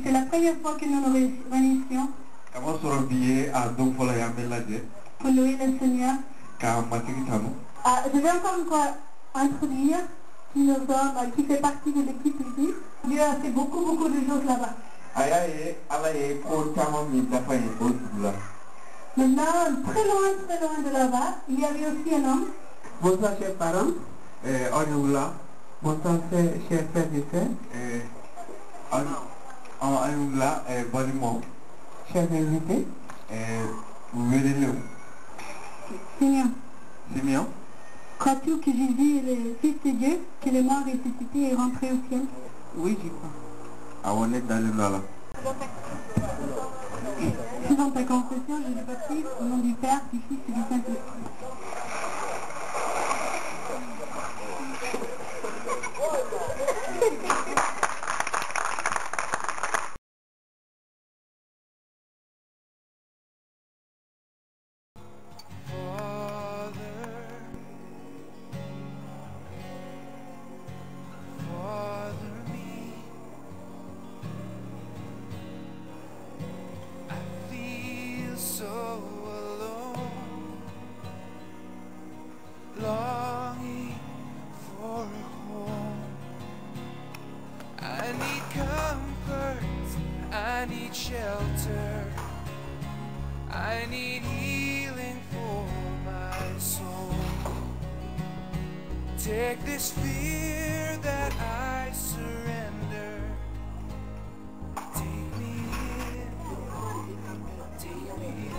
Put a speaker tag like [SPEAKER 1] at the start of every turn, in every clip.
[SPEAKER 1] C'est la première fois que nous nous réunissions pour louer le Seigneur. Je vais encore introduire qui fait partie de l'équipe ici. Dieu a fait beaucoup de choses là-bas. Maintenant, très loin de là-bas, il y avait aussi un homme.
[SPEAKER 2] Bonsoir chers parents. Bonsoir chers frères et sœurs. Chers invités.
[SPEAKER 1] Simeon. Crois-tu que Jésus est le Fils de Dieu, qu'il est mort, ressuscité et rentré au ciel?
[SPEAKER 2] Oui, j'y crois.
[SPEAKER 1] Dans ta confession, je le baptise au nom du Père, du Fils et du Saint-Esprit.
[SPEAKER 3] Longing for a home. I need comfort, I need shelter, I need healing for my soul. Take this fear that I surrender. Take me in, take me in.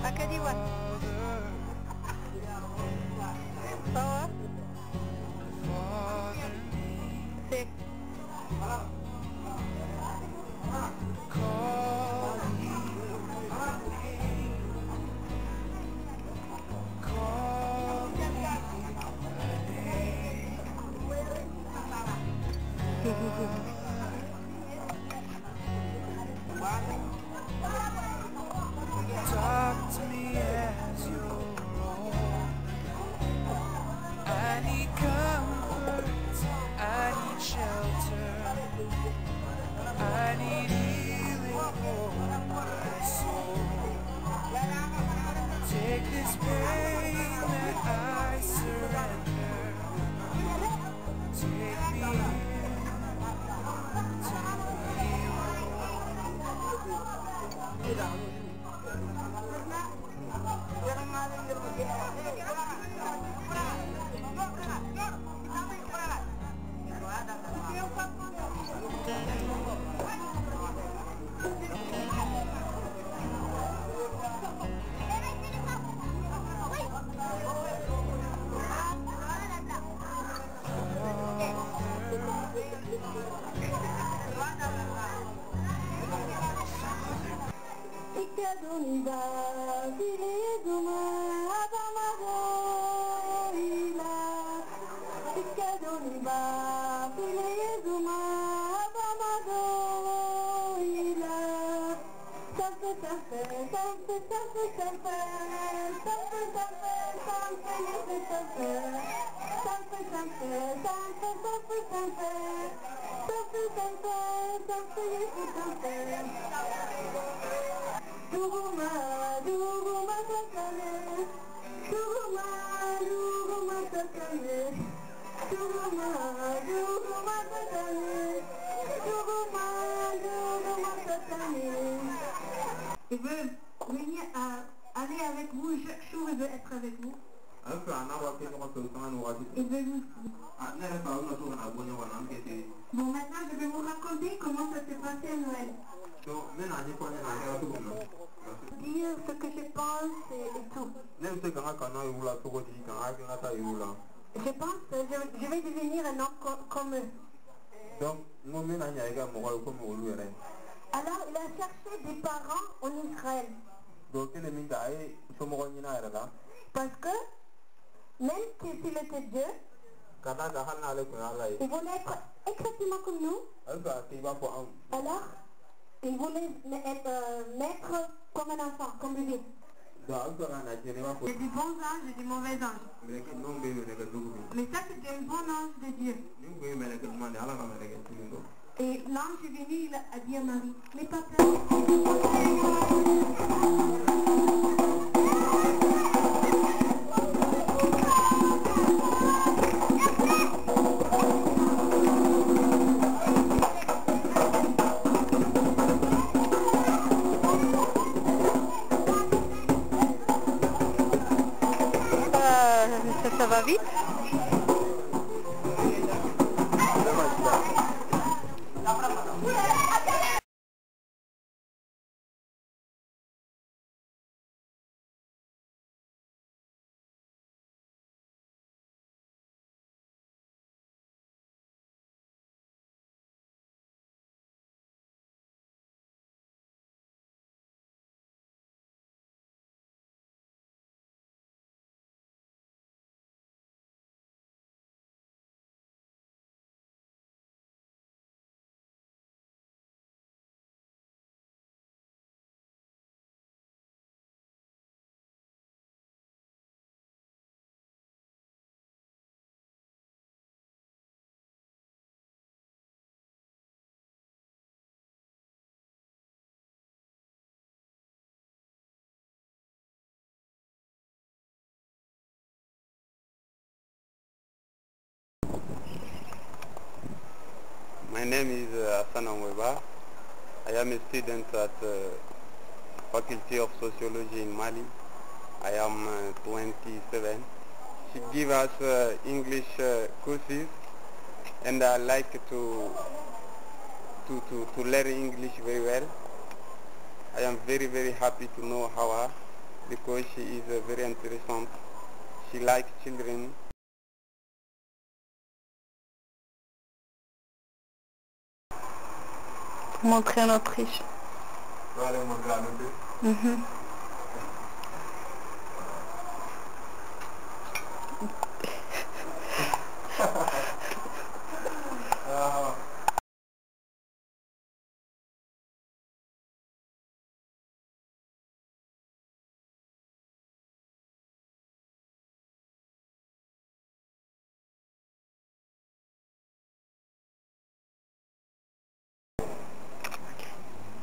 [SPEAKER 1] Acadie, what? Power? C'est. Je veux venir aller avec vous, chaque jour je veux être avec vous. Et je veux vous... Bon, maintenant je vais vous raconter comment ça s'est passé à Noël. Dire ce que je pense et tout. Je pense que je vais devenir un homme comme eux. Alors il a cherché des parents en Israël. Parce que même s'il était Dieu, il voulait être exactement comme nous. Alors il voulait mettre comme un enfant, comme bébé. J'ai du bon ange et du mauvais ange. Mais ça c'était un bon ange de Dieu. Et l'ange est venu, il a dit à Marie, mais pas peur. Ça va vite.
[SPEAKER 4] My name is Hassan Amweba. I am a student at Faculty of Sociology in Mali. I am 27. She gives us English courses, and I like to learn English very well. I am very happy to know her because she is very interesting. She likes children.
[SPEAKER 5] Pour montrer en Autriche.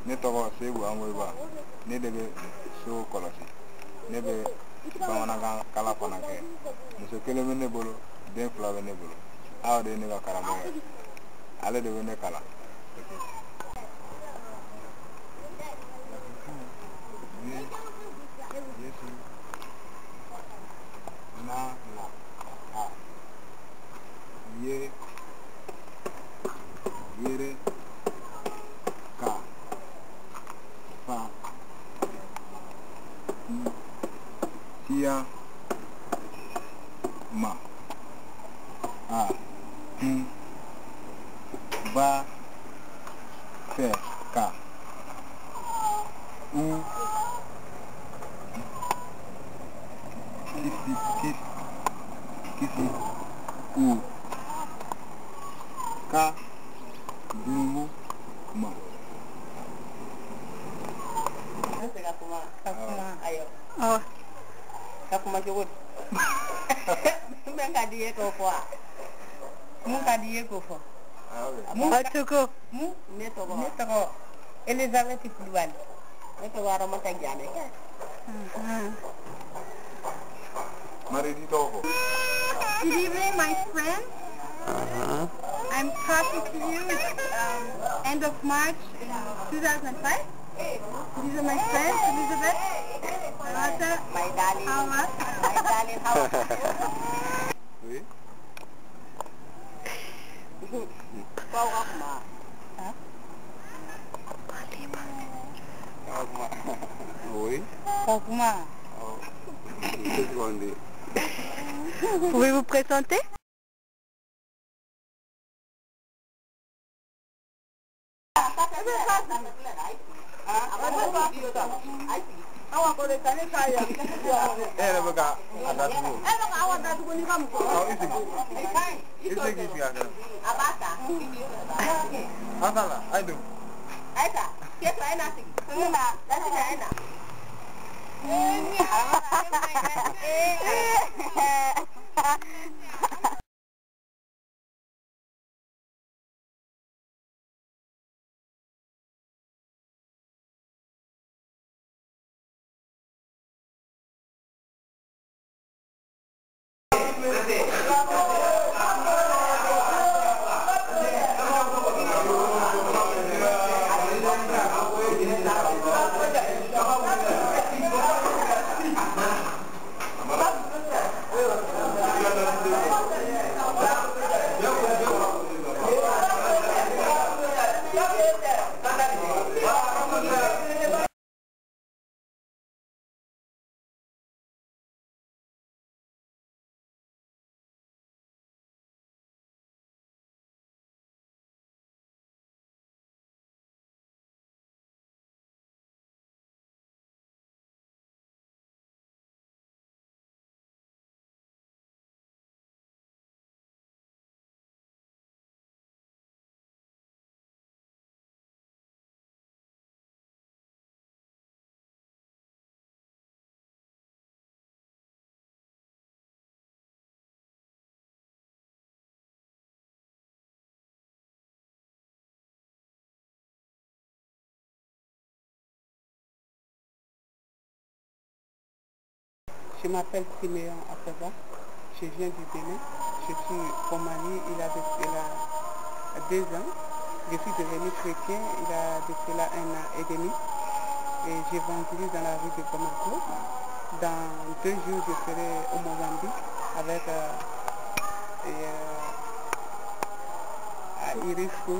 [SPEAKER 6] Ne tɔgɔ Seku Amweba, ne de bɛ so kɔlɔsi, ne bɛ bamanankan kala fana kɛ. Muso kelen bɛ ne bolo, den fila bɛ ne bolo. Aw de ye ne ka karamɔgɔ ye, ale de bɛ ne kalan. Ka. U. Kisi. U. Ka. Dungu. Ma.
[SPEAKER 5] Oh.
[SPEAKER 1] Kapuma jogod. Menga diye ko fo. Mun ka diye ko fo.
[SPEAKER 5] Atoko.
[SPEAKER 1] Mu neto ko. Elizabeth Koulibaly. Neto waro mo tagjane.
[SPEAKER 6] Maridi Toko.
[SPEAKER 5] Good evening, my friends. I'm talking to you. It's end of March 2005. These are my friends, Elizabeth, Martha,
[SPEAKER 1] My darling.
[SPEAKER 5] Hawa.
[SPEAKER 1] My darling, how are
[SPEAKER 6] Oui.
[SPEAKER 1] you? Wow, ma.
[SPEAKER 6] Oui.
[SPEAKER 1] Kokuma.
[SPEAKER 6] Qu'est-ce qu'on dit?
[SPEAKER 5] Pouvez-vous présenter?
[SPEAKER 6] Eh, Rebecca, adatu. Oh, isi kipi ada? Asala, ayo.
[SPEAKER 1] Je m'appelle Siméon Apeva, je viens du Bénin, je suis au Mali, il a 2 ans, je suis devenu chrétien, il a de cela 1 an et demi, et j'évangélise dans la rue de Bamako. Dans 2 jours, je serai au Mozambique avec Iris Kou.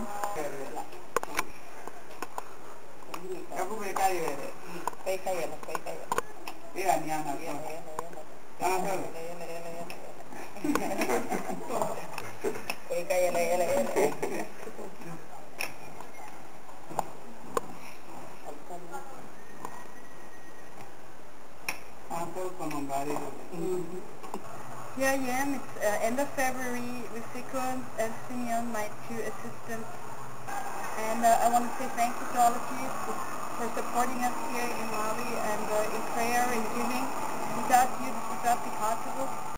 [SPEAKER 5] Here I am, it's end of February, with Sikon and Simeon, my 2 assistants. And I want to say thank you to all of you for supporting us here in Mali and in prayer and giving. Without you, this would not be possible.